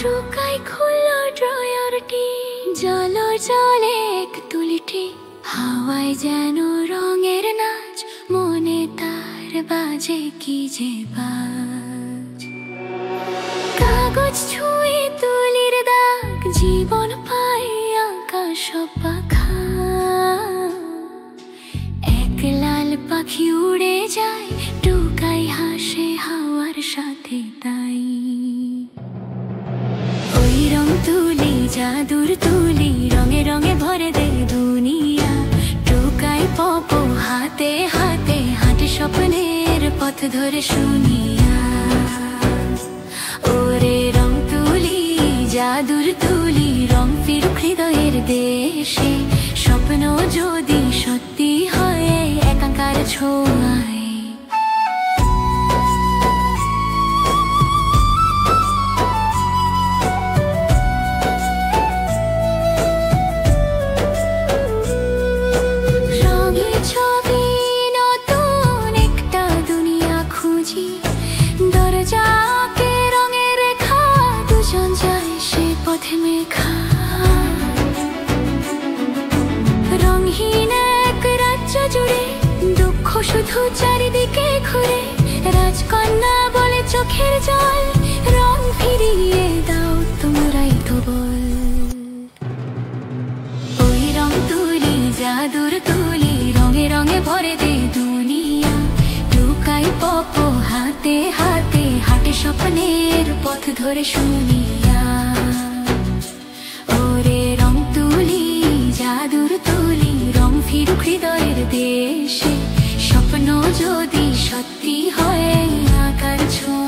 টোকাই খুললো ড্রয়ারটি, জলো জলে এক তুলিটি, হাওয়ায় যেন রঙের নাচ, মনে তার বাজে কি যে বাজ। কাগজ ছুঁয়ে তুলির দাগ, জীবন পায় আকাশ পাখা, এক লাল পাখি উড়ে যায়, টোকাই হাসে হাওয়ার সাথে তাই। ওই রং তুলি জাদুর তুলি, রঙে রঙে ভরে দেয় দুনিয়া, টোকাই পপো হাতে হাতে হাঁটে স্বপ্নের পথ ধরে শুনিয়া। ওরে রং তুলি জাদুর তুলি, রং ফিরুক হৃদয়ের দেশে, স্বপ্ন যদি সত্যি হয় একাকার ছোঁয়ায়। রঙহীন এক রাজ্য জুড়ে দুঃখ শুধু চারিদিকে ঘুরে, রাজকন্যা বলে চোখের জল, রং ফিরিয়ে দাও তোমরাই তো বল। ওই রং তুলি জাদুর তুলি, রঙে রঙে ভরে দে দুনিয়া, টোকাই পপো হাতে হাতে হাঁটে স্বপ্নের পথ ধরে শুনিয়া। ওরে রং তুলি জাদুর তুলি, রং ফিরুক হৃদয়ের দেশে, স্বপ্ন যদি সত্যি হয় আকার ছোঁয়া।